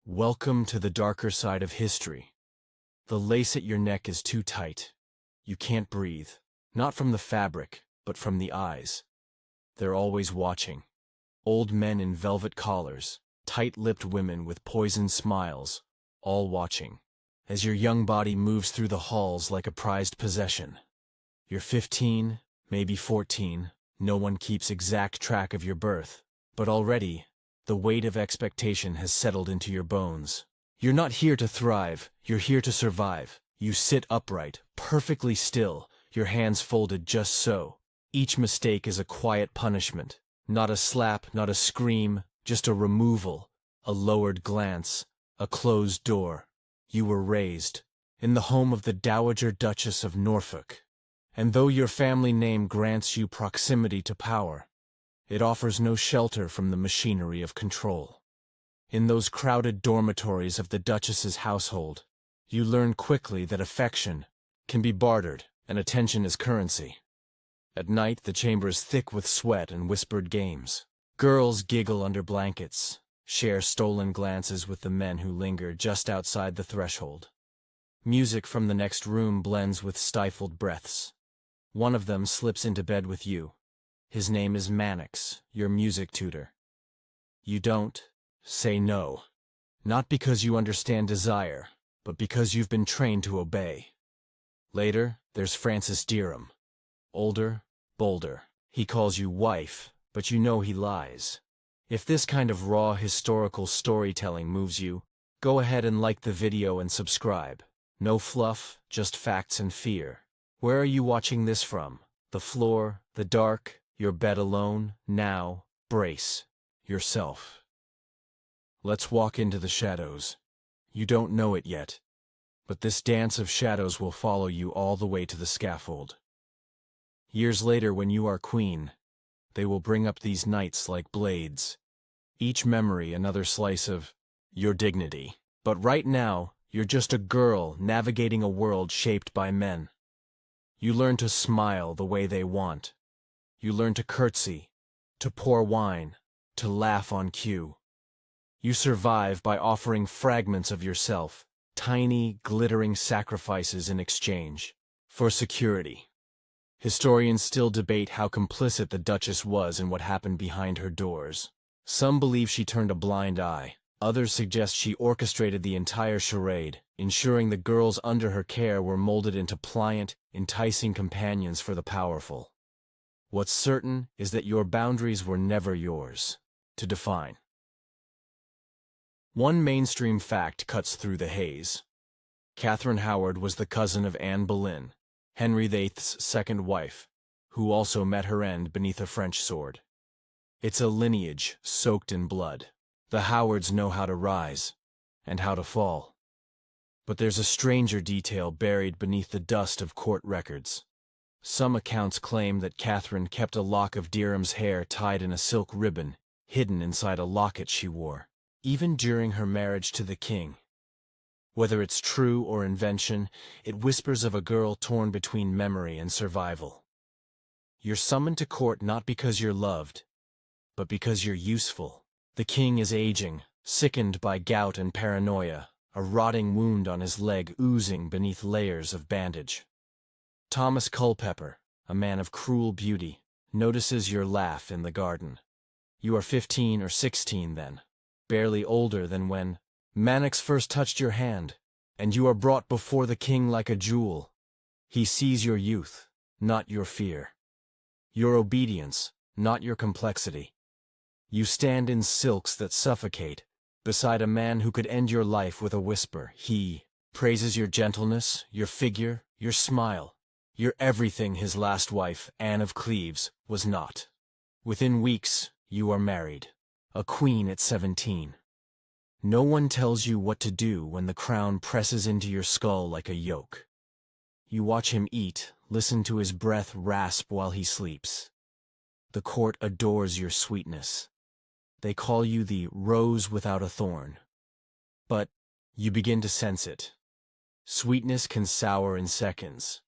Welcome to the darker side of history. The lace at your neck is too tight. You can't breathe, not from the fabric, but from the eyes. They're always watching. Old men in velvet collars, tight-lipped women with poisoned smiles, all watching, as your young body moves through the halls like a prized possession. You're 15, maybe 14, no one keeps exact track of your birth, but already, the weight of expectation has settled into your bones. You're not here to thrive, you're here to survive. You sit upright, perfectly still, your hands folded just so. Each mistake is a quiet punishment. Not a slap, not a scream, just a removal, a lowered glance, a closed door. You were raised in the home of the Dowager Duchess of Norfolk. And though your family name grants you proximity to power, it offers no shelter from the machinery of control. In those crowded dormitories of the Duchess's household, you learn quickly that affection can be bartered and attention is currency. At night, the chamber is thick with sweat and whispered games. Girls giggle under blankets, share stolen glances with the men who linger just outside the threshold. Music from the next room blends with stifled breaths. One of them slips into bed with you. His name is Mannix, your music tutor. You don't say no. Not because you understand desire, but because you've been trained to obey. Later, there's Francis Derham. Older, bolder. He calls you wife, but you know he lies. If this kind of raw historical storytelling moves you, go ahead and like the video and subscribe. No fluff, just facts and fear. Where are you watching this from? The floor, the dark, your bed alone? Now, brace yourself. Let's walk into the shadows. You don't know it yet, but this dance of shadows will follow you all the way to the scaffold. Years later, when you are queen, they will bring up these nights like blades. Each memory another slice of your dignity. But right now, you're just a girl navigating a world shaped by men. You learn to smile the way they want. You learn to curtsy, to pour wine, to laugh on cue. You survive by offering fragments of yourself, tiny, glittering sacrifices in exchange for security. Historians still debate how complicit the Duchess was in what happened behind her doors. Some believe she turned a blind eye. Others suggest she orchestrated the entire charade, ensuring the girls under her care were molded into pliant, enticing companions for the powerful. What's certain is that your boundaries were never yours to define. One mainstream fact cuts through the haze. Catherine Howard was the cousin of Anne Boleyn, Henry VIII's second wife, who also met her end beneath a French sword. It's a lineage soaked in blood. The Howards know how to rise and how to fall. But there's a stranger detail buried beneath the dust of court records. Some accounts claim that Catherine kept a lock of Derham's hair tied in a silk ribbon, hidden inside a locket she wore, even during her marriage to the king. Whether it's true or invention, it whispers of a girl torn between memory and survival. You're summoned to court not because you're loved, but because you're useful. The king is aging, sickened by gout and paranoia, a rotting wound on his leg oozing beneath layers of bandage. Thomas Culpeper, a man of cruel beauty, notices your laugh in the garden. You are 15 or 16 then, barely older than when Mannix first touched your hand, and you are brought before the king like a jewel. He sees your youth, not your fear. Your obedience, not your complexity. You stand in silks that suffocate, beside a man who could end your life with a whisper. He praises your gentleness, your figure, your smile. You're everything his last wife, Anne of Cleves, was not. Within weeks, you are married, a queen at 17. No one tells you what to do when the crown presses into your skull like a yoke. You watch him eat, listen to his breath rasp while he sleeps. The court adores your sweetness. They call you the rose without a thorn. But you begin to sense it. Sweetness can sour in seconds.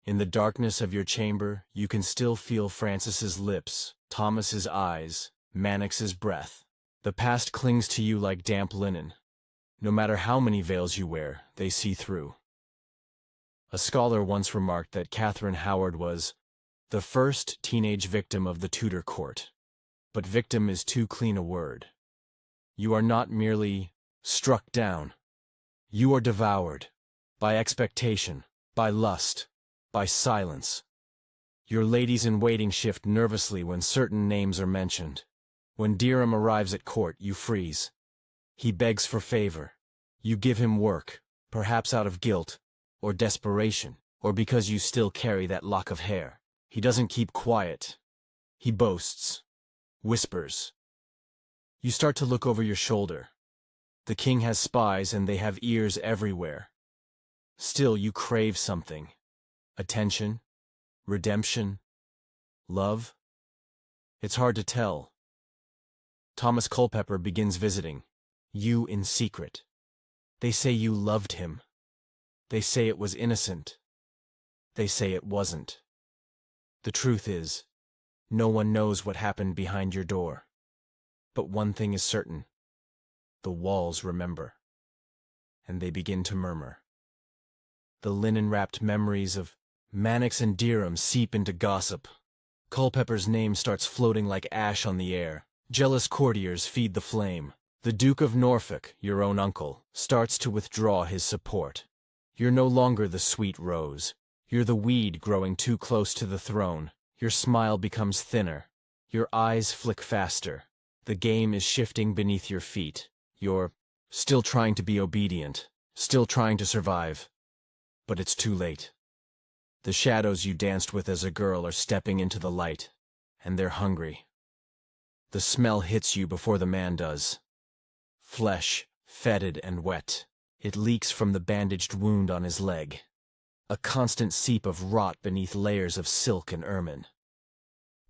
In the darkness of your chamber, you can still feel Francis's lips, Thomas's eyes, Mannix's breath. The past clings to you like damp linen. No matter how many veils you wear, they see through. A scholar once remarked that Catherine Howard was the first teenage victim of the Tudor court. But victim is too clean a word. You are not merely struck down. You are devoured by expectation, by lust, by silence. Your ladies-in-waiting shift nervously when certain names are mentioned. When Derham arrives at court, you freeze. He begs for favor. You give him work, perhaps out of guilt, or desperation, or because you still carry that lock of hair. He doesn't keep quiet. He boasts, whispers. You start to look over your shoulder. The king has spies and they have ears everywhere. Still you crave something. Attention? Redemption? Love? It's hard to tell. Thomas Culpeper begins visiting you in secret. They say you loved him. They say it was innocent. They say it wasn't. The truth is, no one knows what happened behind your door. But one thing is certain. The walls remember. And they begin to murmur. The linen-wrapped memories of Mannix and Derham seep into gossip. Culpeper's name starts floating like ash on the air. Jealous courtiers feed the flame. The Duke of Norfolk, your own uncle, starts to withdraw his support. You're no longer the sweet rose. You're the weed growing too close to the throne. Your smile becomes thinner. Your eyes flick faster. The game is shifting beneath your feet. You're still trying to be obedient, still trying to survive. But it's too late. The shadows you danced with as a girl are stepping into the light, and they're hungry. The smell hits you before the man does. Flesh, fetid and wet. It leaks from the bandaged wound on his leg. A constant seep of rot beneath layers of silk and ermine.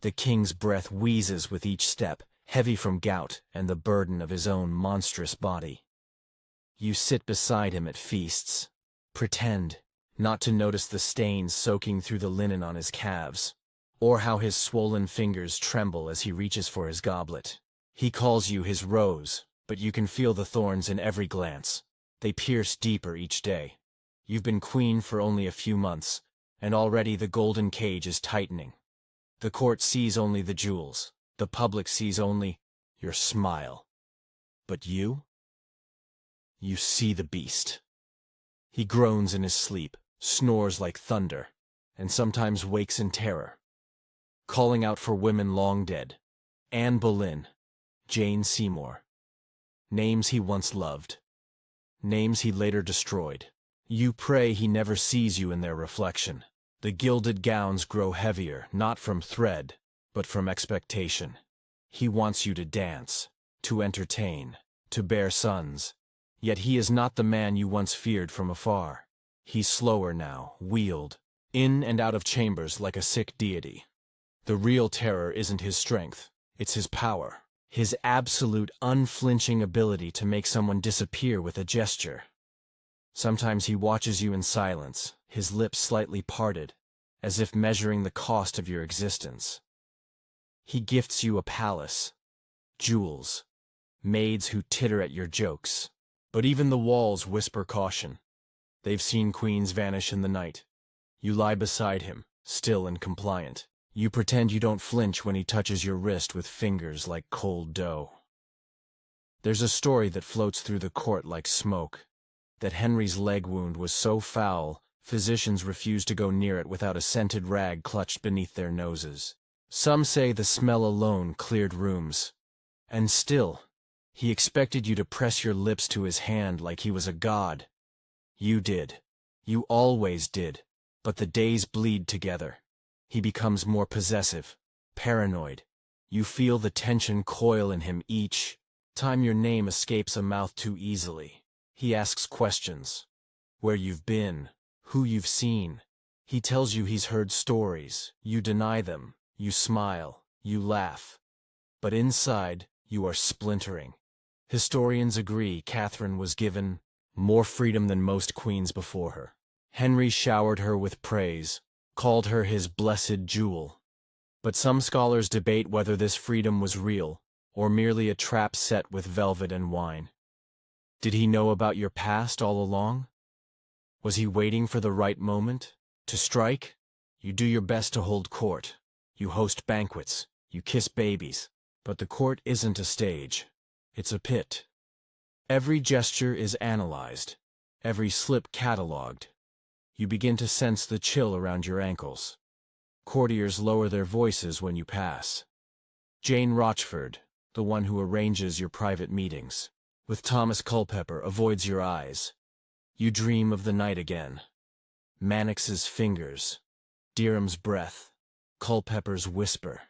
The king's breath wheezes with each step, heavy from gout and the burden of his own monstrous body. You sit beside him at feasts. Pretend not to notice the stains soaking through the linen on his calves, or how his swollen fingers tremble as he reaches for his goblet. He calls you his rose, but you can feel the thorns in every glance. They pierce deeper each day. You've been queen for only a few months, and already the golden cage is tightening. The court sees only the jewels. The public sees only your smile. But you? You see the beast. He groans in his sleep, snores like thunder, and sometimes wakes in terror, calling out for women long dead. Anne Boleyn, Jane Seymour. Names he once loved. Names he later destroyed. You pray he never sees you in their reflection. The gilded gowns grow heavier, not from thread, but from expectation. He wants you to dance, to entertain, to bear sons. Yet he is not the man you once feared from afar. He's slower now, wheeled, in and out of chambers like a sick deity. The real terror isn't his strength, it's his power. His absolute, unflinching ability to make someone disappear with a gesture. Sometimes he watches you in silence, his lips slightly parted, as if measuring the cost of your existence. He gifts you a palace, jewels, maids who titter at your jokes. But even the walls whisper caution. They've seen queens vanish in the night. You lie beside him, still and compliant. You pretend you don't flinch when he touches your wrist with fingers like cold dough. There's a story that floats through the court like smoke, that Henry's leg wound was so foul, physicians refused to go near it without a scented rag clutched beneath their noses. Some say the smell alone cleared rooms. And still, he expected you to press your lips to his hand like he was a god. You did. You always did. But the days bleed together. He becomes more possessive, paranoid. You feel the tension coil in him each time your name escapes a mouth too easily. He asks questions. Where you've been, who you've seen. He tells you he's heard stories. You deny them. You smile. You laugh. But inside, you are splintering. Historians agree Catherine was given more freedom than most queens before her. Henry showered her with praise, called her his blessed jewel. But some scholars debate whether this freedom was real, or merely a trap set with velvet and wine. Did he know about your past all along? Was he waiting for the right moment to strike? You do your best to hold court. You host banquets. You kiss babies. But the court isn't a stage. It's a pit. Every gesture is analyzed. Every slip catalogued. You begin to sense the chill around your ankles. Courtiers lower their voices when you pass. Jane Rochford, the one who arranges your private meetings, with Thomas Culpeper, avoids your eyes. You dream of the night again. Mannix's fingers, Derham's breath, Culpeper's whisper.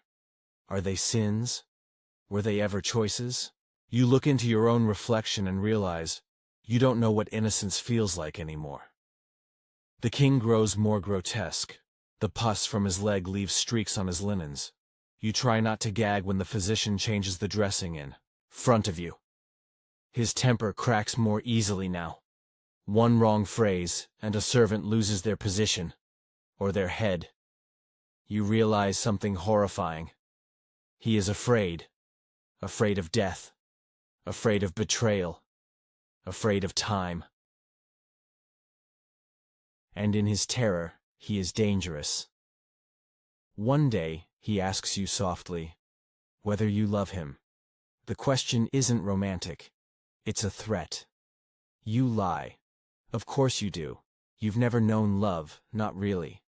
Are they sins? Were they ever choices? You look into your own reflection and realize you don't know what innocence feels like anymore. The king grows more grotesque. The pus from his leg leaves streaks on his linens. You try not to gag when the physician changes the dressing in front of you. His temper cracks more easily now. One wrong phrase, and a servant loses their position, or their head. You realize something horrifying. He is afraid. Afraid of death. Afraid of betrayal. Afraid of time. And in his terror, he is dangerous. One day, he asks you softly whether you love him. The question isn't romantic. It's a threat. You lie. Of course you do. You've never known love, not really.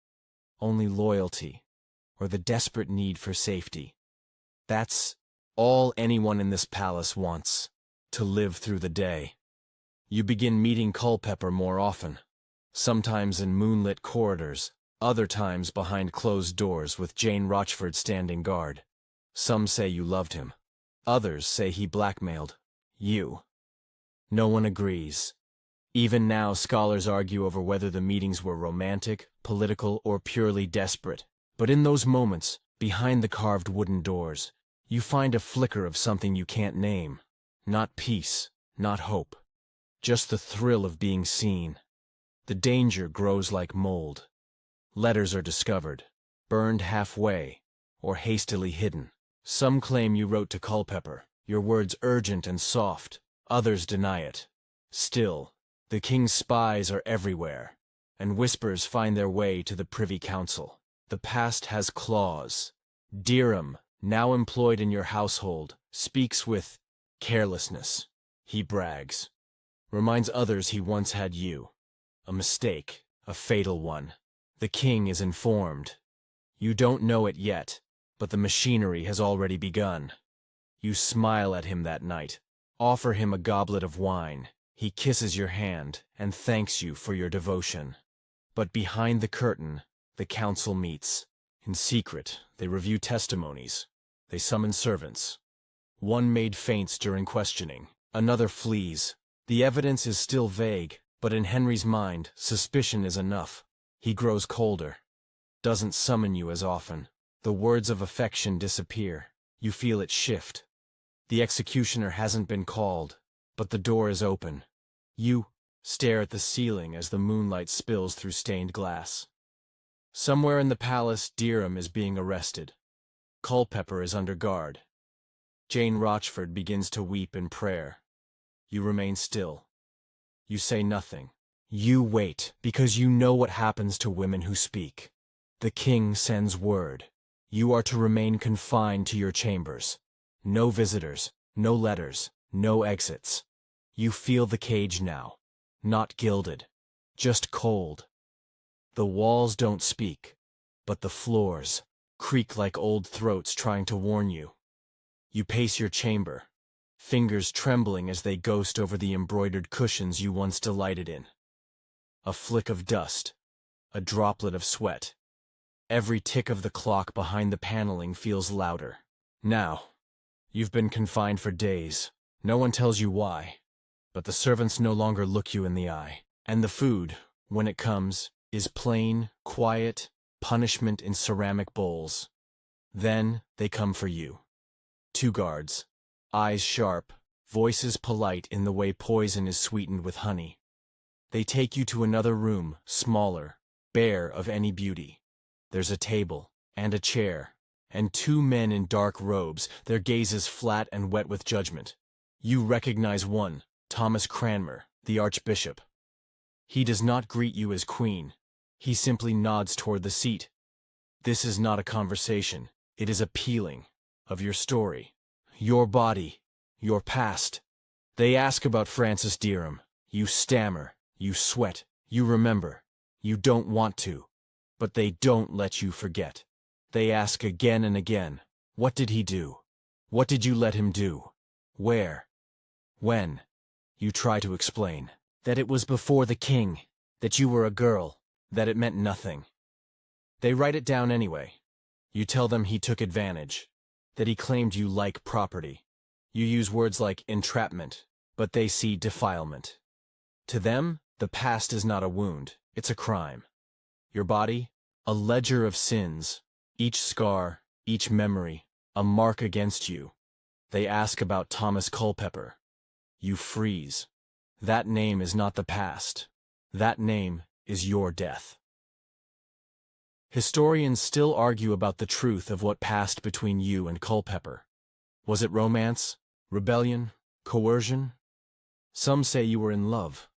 Only loyalty, or the desperate need for safety. That's all anyone in this palace wants, to live through the day. You begin meeting Culpeper more often, sometimes in moonlit corridors, other times behind closed doors with Jane Rochford standing guard. Some say you loved him. Others say he blackmailed you. No one agrees. Even now, scholars argue over whether the meetings were romantic, political, or purely desperate. But in those moments, behind the carved wooden doors, you find a flicker of something you can't name. Not peace, not hope. Just the thrill of being seen. The danger grows like mold. Letters are discovered, burned halfway, or hastily hidden. Some claim you wrote to Culpeper, your words urgent and soft. Others deny it. Still, the king's spies are everywhere, and whispers find their way to the Privy Council. The past has claws. Derham, now employed in your household, speaks with carelessness. He brags. Reminds others he once had you. A mistake, a fatal one. The king is informed. You don't know it yet, but the machinery has already begun. You smile at him that night, offer him a goblet of wine. He kisses your hand and thanks you for your devotion. But behind the curtain, the council meets. In secret, they review testimonies. They summon servants. One maid faints during questioning. Another flees. The evidence is still vague, but in Henry's mind, suspicion is enough. He grows colder. Doesn't summon you as often. The words of affection disappear. You feel it shift. The executioner hasn't been called, but the door is open. You stare at the ceiling as the moonlight spills through stained glass. Somewhere in the palace, Derham is being arrested. Culpeper is under guard. Jane Rochford begins to weep in prayer. You remain still. You say nothing. You wait, because you know what happens to women who speak. The king sends word. You are to remain confined to your chambers. No visitors, no letters, no exits. You feel the cage now. Not gilded. Just cold. The walls don't speak, but the floors creak like old throats trying to warn you. You pace your chamber, fingers trembling as they ghost over the embroidered cushions you once delighted in. A flick of dust, a droplet of sweat. Every tick of the clock behind the paneling feels louder. Now, you've been confined for days. No one tells you why, but the servants no longer look you in the eye. And the food, when it comes, is plain, quiet, punishment in ceramic bowls. Then they come for you. 2 guards, eyes sharp, voices polite in the way poison is sweetened with honey. They take you to another room, smaller, bare of any beauty. There's a table, and a chair, and 2 men in dark robes, their gazes flat and wet with judgment. You recognize one, Thomas Cranmer, the Archbishop. He does not greet you as queen. He simply nods toward the seat. This is not a conversation. It is a peeling of your story, your body, your past. They ask about Francis Dereham. You stammer, you sweat, you remember. You don't want to, but they don't let you forget. They ask again and again, what did he do? What did you let him do? Where? When? You try to explain that it was before the king, that you were a girl, that it meant nothing. They write it down anyway. You tell them he took advantage, that he claimed you like property. You use words like entrapment, but they see defilement. To them, the past is not a wound, it's a crime. Your body, a ledger of sins, each scar, each memory, a mark against you. They ask about Thomas Culpeper. You freeze. That name is not the past. That name is your death. Historians still argue about the truth of what passed between you and Culpeper. Was it romance, rebellion, coercion? Some say you were in love.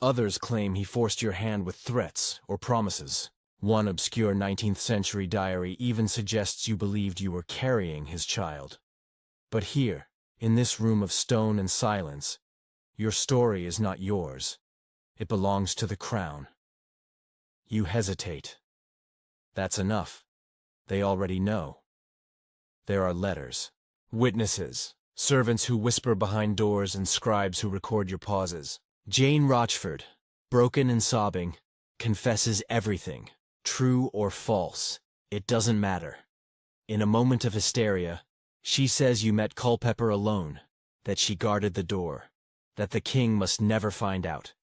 Others claim he forced your hand with threats or promises. One obscure 19th century diary even suggests you believed you were carrying his child. But here, in this room of stone and silence, your story is not yours. It belongs to the crown. You hesitate. That's enough. They already know. There are letters, witnesses, servants who whisper behind doors and scribes who record your pauses. Jane Rochford, broken and sobbing, confesses everything, true or false. It doesn't matter. In a moment of hysteria, she says you met Culpeper alone, that she guarded the door, that the king must never find out.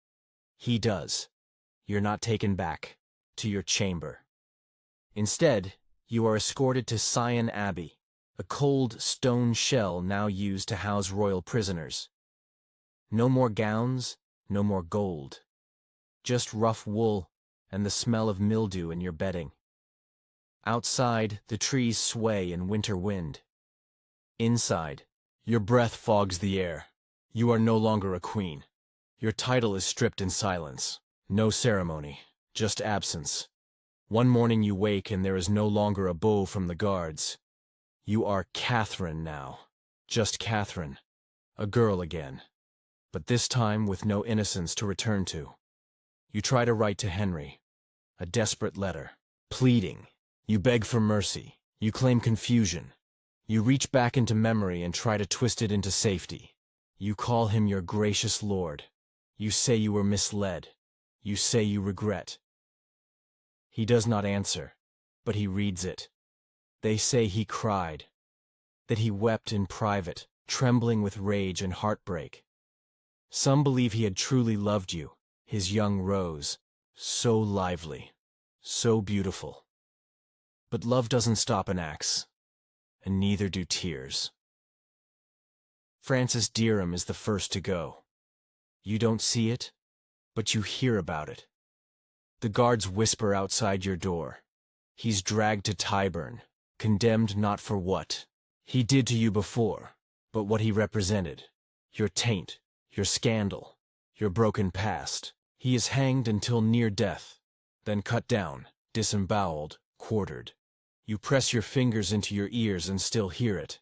He does. You're not taken back to your chamber. Instead, you are escorted to Sion Abbey, a cold stone shell now used to house royal prisoners. No more gowns, no more gold. Just rough wool and the smell of mildew in your bedding. Outside, the trees sway in winter wind. Inside, your breath fogs the air. You are no longer a queen. Your title is stripped in silence. No ceremony, just absence. One morning you wake and there is no longer a bow from the guards. You are Catherine now. Just Catherine. A girl again. But this time with no innocence to return to. You try to write to Henry. A desperate letter. Pleading. You beg for mercy. You claim confusion. You reach back into memory and try to twist it into safety. You call him your gracious lord. You say you were misled. You say you regret. He does not answer, but he reads it. They say he cried, that he wept in private, trembling with rage and heartbreak. Some believe he had truly loved you, his young rose, so lively, so beautiful. But love doesn't stop an axe, and neither do tears. Francis Dereham is the first to go. You don't see it, but you hear about it. The guards whisper outside your door. He's dragged to Tyburn, condemned not for what he did to you before, but what he represented. Your taint, your scandal, your broken past. He is hanged until near death, then cut down, disemboweled, quartered. You press your fingers into your ears and still hear it.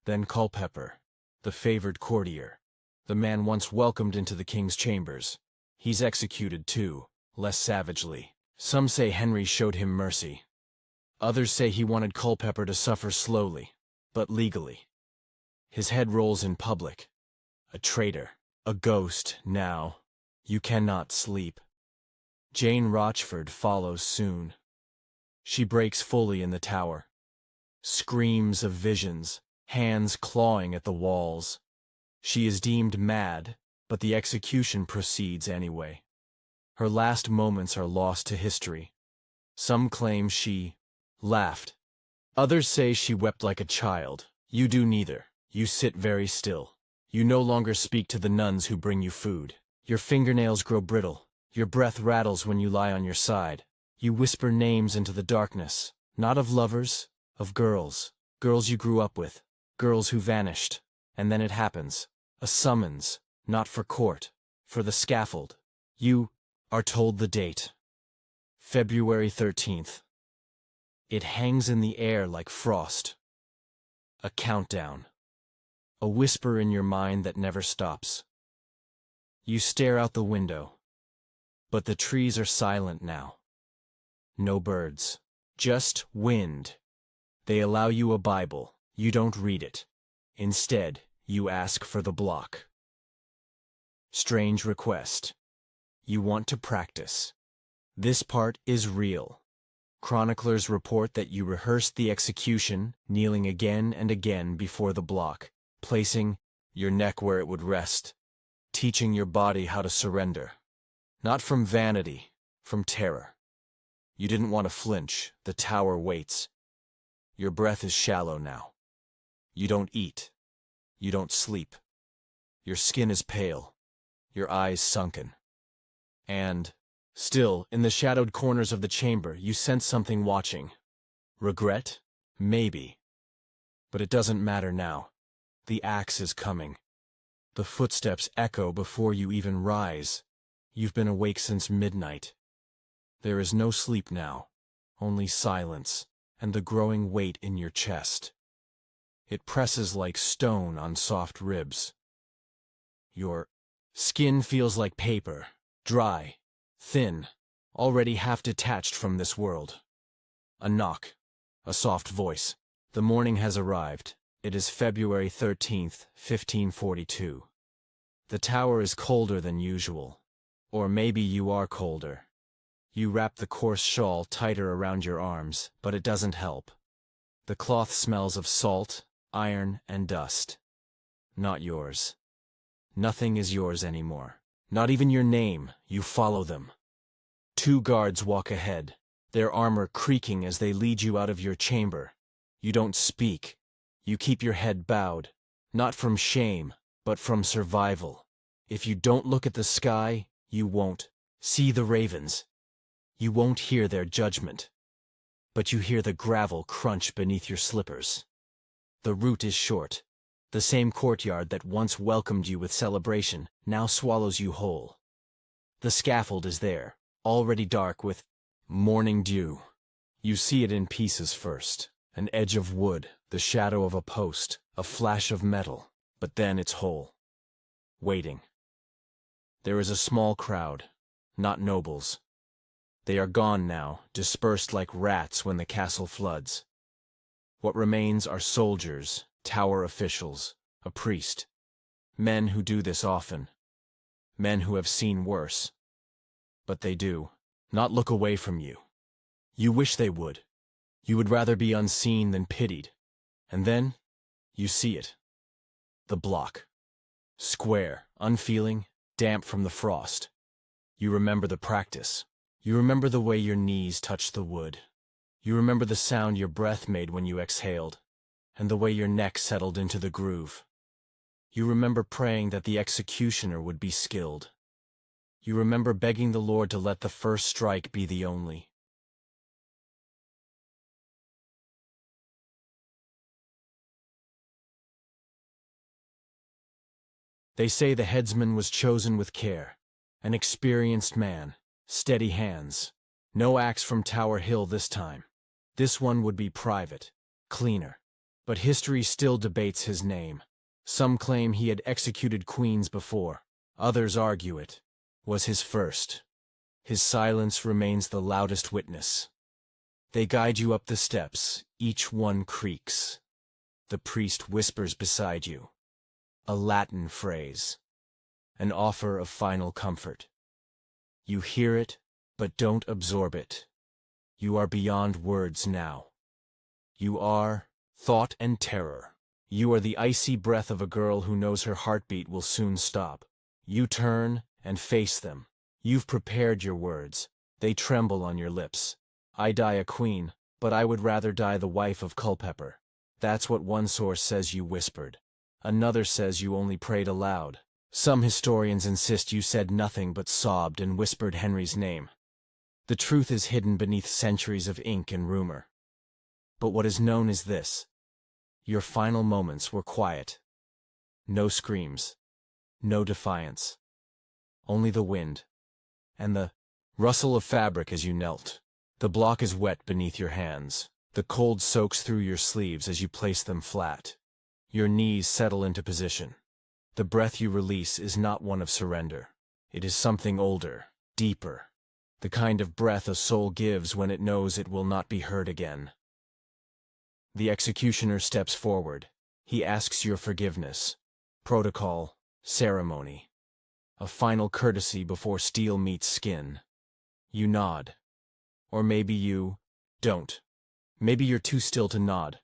Then Culpeper, the favored courtier, the man once welcomed into the king's chambers. He's executed too, less savagely. Some say Henry showed him mercy. Others say he wanted Culpeper to suffer slowly, but legally. His head rolls in public. A traitor, a ghost now. You cannot sleep. Jane Rochford follows soon. She breaks fully in the tower. Screams of visions, hands clawing at the walls. She is deemed mad, but the execution proceeds anyway. Her last moments are lost to history. Some claim she laughed. Others say she wept like a child. You do neither. You sit very still. You no longer speak to the nuns who bring you food. Your fingernails grow brittle. Your breath rattles when you lie on your side. You whisper names into the darkness, not of lovers, of girls. Girls you grew up with. Girls who vanished. And then it happens. A summons. Not for court, for the scaffold. You are told the date. February 13th. It hangs in the air like frost. A countdown. A whisper in your mind that never stops. You stare out the window. But the trees are silent now. No birds. Just wind. They allow you a Bible. You don't read it. Instead, you ask for the block. Strange request. You want to practice. This part is real. Chroniclers report that you rehearsed the execution, kneeling again and again before the block, placing your neck where it would rest, teaching your body how to surrender. Not from vanity, from terror. You didn't want to flinch. The tower waits. Your breath is shallow now. You don't eat. You don't sleep. Your skin is pale. Your eyes sunken. And, still, in the shadowed corners of the chamber, you sense something watching. Regret? Maybe. But it doesn't matter now. The axe is coming. The footsteps echo before you even rise. You've been awake since midnight. There is no sleep now, only silence, and the growing weight in your chest. It presses like stone on soft ribs. Your skin feels like paper, dry, thin, already half detached from this world. A knock, a soft voice. The morning has arrived. It is February 13th, 1542. The tower is colder than usual. Or maybe you are colder. You wrap the coarse shawl tighter around your arms, but it doesn't help. The cloth smells of salt, iron, and dust. Not yours. Nothing is yours anymore. Not even your name. You follow them. 2 guards walk ahead, their armor creaking as they lead you out of your chamber. You don't speak. You keep your head bowed, not from shame, but from survival. If you don't look at the sky, you won't see the ravens. You won't hear their judgment. But you hear the gravel crunch beneath your slippers. The route is short. The same courtyard that once welcomed you with celebration now swallows you whole. The scaffold is there, already dark with morning dew. You see it in pieces first. An edge of wood, the shadow of a post, a flash of metal, but then it's whole. Waiting. There is a small crowd, not nobles. They are gone now, dispersed like rats when the castle floods. What remains are soldiers, tower officials, a priest. Men who do this often. Men who have seen worse. But they do not look away from you. You wish they would. You would rather be unseen than pitied. And then, you see it. The block. Square, unfeeling, damp from the frost. You remember the practice. You remember the way your knees touched the wood. You remember the sound your breath made when you exhaled, and the way your neck settled into the groove. You remember praying that the executioner would be skilled. You remember begging the Lord to let the first strike be the only. They say the headsman was chosen with care, an experienced man, steady hands. No axe from Tower Hill this time. This one would be private, cleaner. But history still debates his name. Some claim he had executed queens before. Others argue it was his first. His silence remains the loudest witness. They guide you up the steps. Each one creaks. The priest whispers beside you. A Latin phrase. An offer of final comfort. You hear it, but don't absorb it. You are beyond words now. You are thought and terror. You are the icy breath of a girl who knows her heartbeat will soon stop. You turn and face them. You've prepared your words. They tremble on your lips. I die a queen, but I would rather die the wife of Culpeper. That's what one source says you whispered. Another says you only prayed aloud. Some historians insist you said nothing but sobbed and whispered Henry's name. The truth is hidden beneath centuries of ink and rumor. But what is known is this. Your final moments were quiet. No screams. No defiance. Only the wind. And the rustle of fabric as you knelt. The block is wet beneath your hands. The cold soaks through your sleeves as you place them flat. Your knees settle into position. The breath you release is not one of surrender. It is something older, deeper. The kind of breath a soul gives when it knows it will not be heard again. The executioner steps forward. He asks your forgiveness. Protocol, ceremony. A final courtesy before steel meets skin. You nod. Or maybe you don't. Maybe you're too still to nod.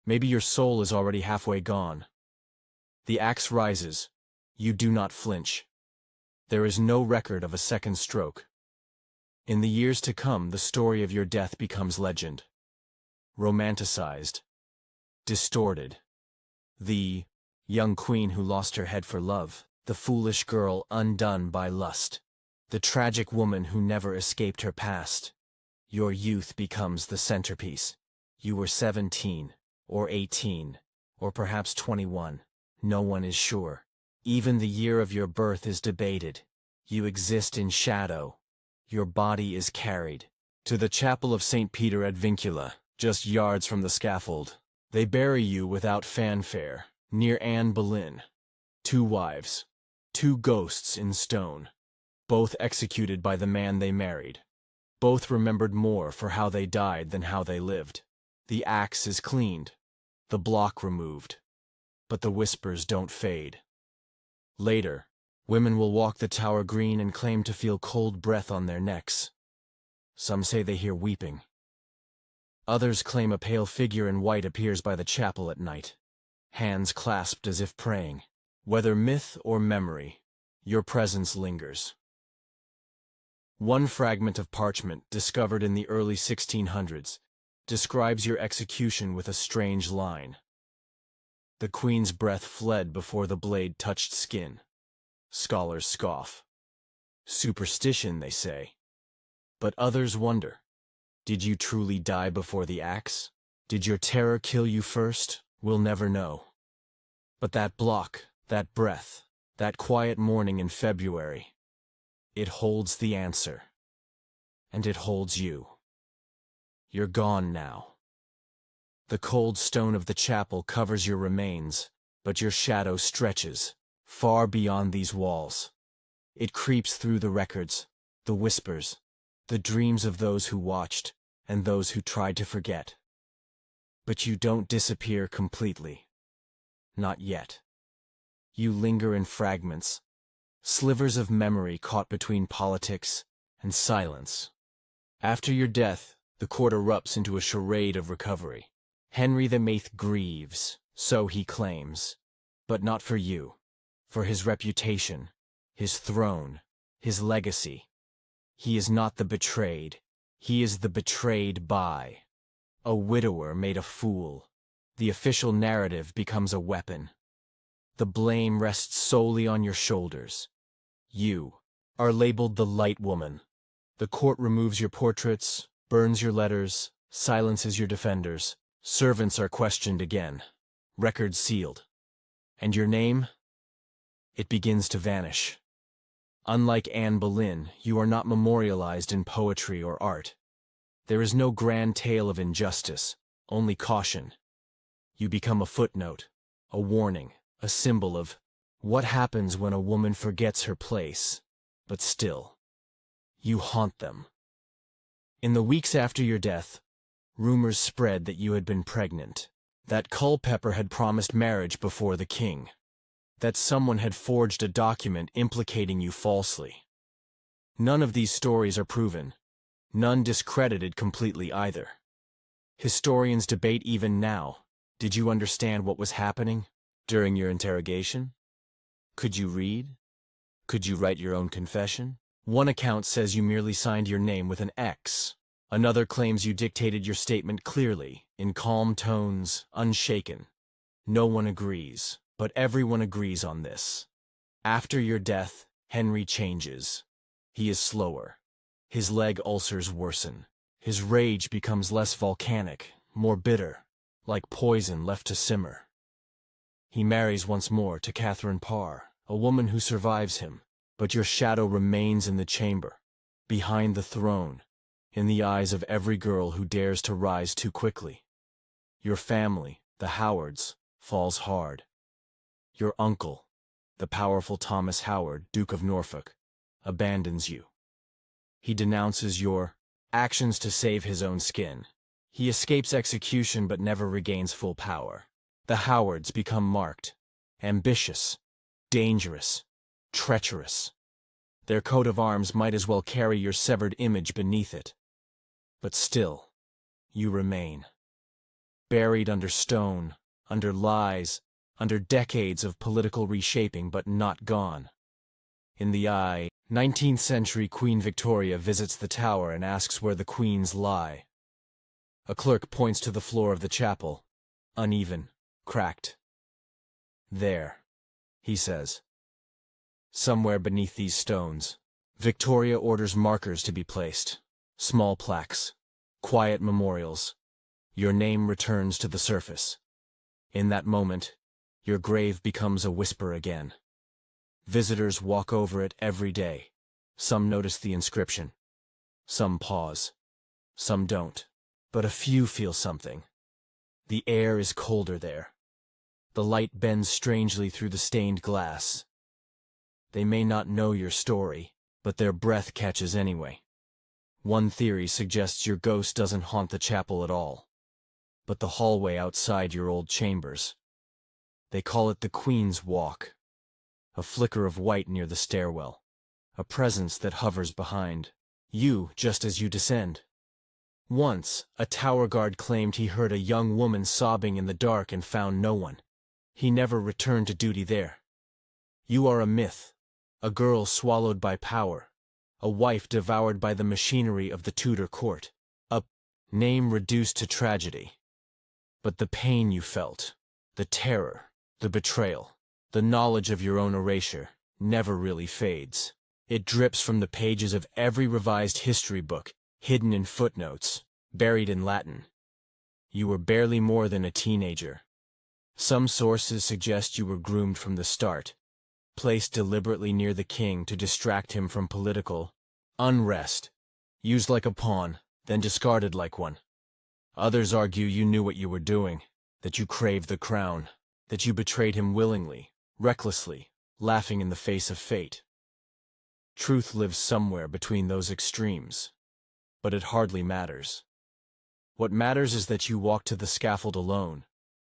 Maybe your soul is already halfway gone. The axe rises. You do not flinch. There is no record of a second stroke. In the years to come, the story of your death becomes legend. Romanticized. Distorted. The young queen who lost her head for love. The foolish girl undone by lust. The tragic woman who never escaped her past. Your youth becomes the centerpiece. You were 17, or 18, or perhaps 21. No one is sure. Even the year of your birth is debated. You exist in shadow. Your body is carried to the chapel of St. Peter ad Vincula, just yards from the scaffold. They bury you without fanfare, near Anne Boleyn. 2 wives, 2 ghosts in stone, both executed by the man they married. Both remembered more for how they died than how they lived. The axe is cleaned, the block removed, but the whispers don't fade. Later, women will walk the Tower Green and claim to feel cold breath on their necks. Some say they hear weeping. Others claim a pale figure in white appears by the chapel at night, hands clasped as if praying. Whether myth or memory, your presence lingers. One fragment of parchment, discovered in the early 1600s, describes your execution with a strange line. The queen's breath fled before the blade touched skin. Scholars scoff. Superstition, they say. But others wonder. Did you truly die before the axe? Did your terror kill you first? We'll never know. But that block, that breath, that quiet morning in February, it holds the answer. And it holds you. You're gone now. The cold stone of the chapel covers your remains, but your shadow stretches, far beyond these walls. It creeps through the records, the whispers, the dreams of those who watched, and those who tried to forget. But you don't disappear completely. Not yet. You linger in fragments, slivers of memory caught between politics and silence. After your death, the court erupts into a charade of recovery. Henry VIII grieves, so he claims, but not for you, for his reputation, his throne, his legacy. He is not the betrayed, he is the betrayed by. A widower made a fool. The official narrative becomes a weapon. The blame rests solely on your shoulders. You are labeled the light woman. The court removes your portraits, burns your letters, silences your defenders. Servants are questioned again. Records sealed. And your name? It begins to vanish. Unlike Anne Boleyn, you are not memorialized in poetry or art. There is no grand tale of injustice, only caution. You become a footnote, a warning, a symbol of what happens when a woman forgets her place, but still, you haunt them. In the weeks after your death, rumors spread that you had been pregnant, that Culpeper had promised marriage before the king, that someone had forged a document implicating you falsely. None of these stories are proven, none discredited completely either. Historians debate even now. Did you understand what was happening during your interrogation? Could you read? Could you write your own confession? One account says you merely signed your name with an X. Another claims you dictated your statement clearly, in calm tones, unshaken. No one agrees, but everyone agrees on this. After your death, Henry changes. He is slower. His leg ulcers worsen. His rage becomes less volcanic, more bitter, like poison left to simmer. He marries once more to Catherine Parr, a woman who survives him, but your shadow remains in the chamber, behind the throne, in the eyes of every girl who dares to rise too quickly. Your family, the Howards, falls hard. Your uncle, the powerful Thomas Howard, Duke of Norfolk, abandons you. He denounces your actions to save his own skin. He escapes execution but never regains full power. The Howards become marked, ambitious, dangerous, treacherous. Their coat of arms might as well carry your severed image beneath it. But still, you remain. Buried under stone, under lies, under decades of political reshaping, but not gone. In the eye, 19th century Queen Victoria visits the tower and asks where the queens lie. A clerk points to the floor of the chapel, uneven, cracked. There, he says. Somewhere beneath these stones, Victoria orders markers to be placed, small plaques, quiet memorials. Your name returns to the surface. In that moment, your grave becomes a whisper again. Visitors walk over it every day. Some notice the inscription. Some pause. Some don't. But a few feel something. The air is colder there. The light bends strangely through the stained glass. They may not know your story, but their breath catches anyway. One theory suggests your ghost doesn't haunt the chapel at all, but the hallway outside your old chambers. They call it the Queen's Walk. A flicker of white near the stairwell. A presence that hovers behind you just as you descend. Once, a tower guard claimed he heard a young woman sobbing in the dark and found no one. He never returned to duty there. You are a myth, a girl swallowed by power, a wife devoured by the machinery of the Tudor court, a name reduced to tragedy. But the pain you felt, the terror, the betrayal, the knowledge of your own erasure, never really fades. It drips from the pages of every revised history book, hidden in footnotes, buried in Latin. You were barely more than a teenager. Some sources suggest you were groomed from the start, placed deliberately near the king to distract him from political unrest, used like a pawn, then discarded like one. Others argue you knew what you were doing, that you craved the crown, that you betrayed him willingly, recklessly, laughing in the face of fate. Truth lives somewhere between those extremes, but it hardly matters. What matters is that you walked to the scaffold alone,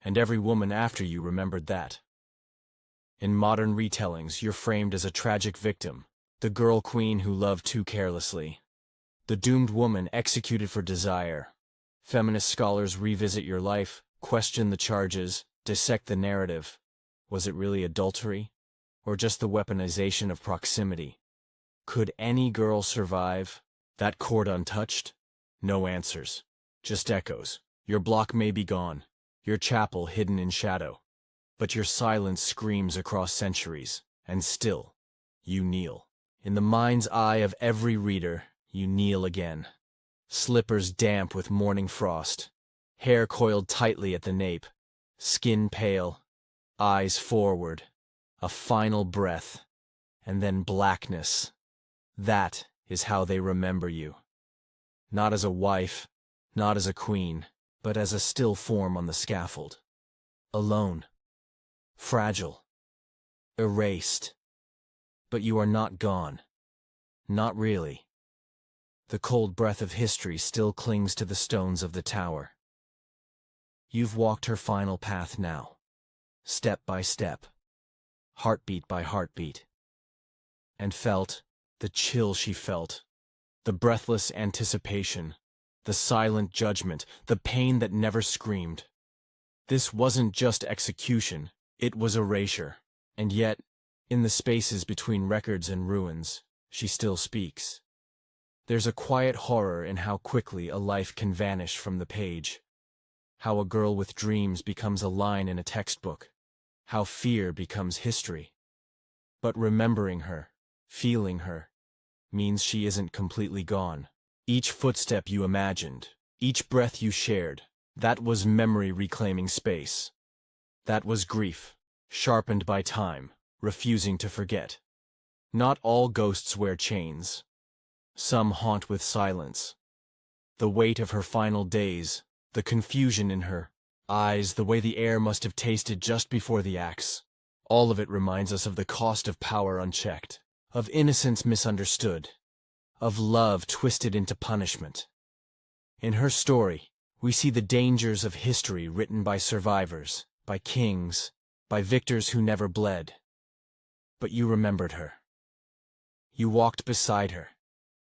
and every woman after you remembered that. In modern retellings, you're framed as a tragic victim, the girl queen who loved too carelessly, the doomed woman executed for desire. Feminist scholars revisit your life, question the charges, dissect the narrative. Was it really adultery, or just the weaponization of proximity? Could any girl survive? That court untouched? No answers, just echoes. Your block may be gone, your chapel hidden in shadow, but your silence screams across centuries, and still, you kneel. In the mind's eye of every reader, you kneel again. Slippers damp with morning frost, hair coiled tightly at the nape, skin pale, eyes forward, a final breath, and then blackness. That is how they remember you. Not as a wife, not as a queen, but as a still form on the scaffold. Alone. Fragile. Erased. But you are not gone. Not really. The cold breath of history still clings to the stones of the tower. You've walked her final path now, step by step, heartbeat by heartbeat, and felt the chill she felt, the breathless anticipation, the silent judgment, the pain that never screamed. This wasn't just execution, it was erasure. And yet, in the spaces between records and ruins, she still speaks. There's a quiet horror in how quickly a life can vanish from the page. How a girl with dreams becomes a line in a textbook. How fear becomes history. But remembering her, feeling her, means she isn't completely gone. Each footstep you imagined, each breath you shared, that was memory reclaiming space. That was grief, sharpened by time, refusing to forget. Not all ghosts wear chains. Some haunt with silence. The weight of her final days, the confusion in her eyes, the way the air must have tasted just before the axe. All of it reminds us of the cost of power unchecked, of innocence misunderstood, of love twisted into punishment. In her story, we see the dangers of history written by survivors, by kings, by victors who never bled. But you remembered her. You walked beside her,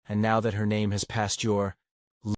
and now that her name has passed your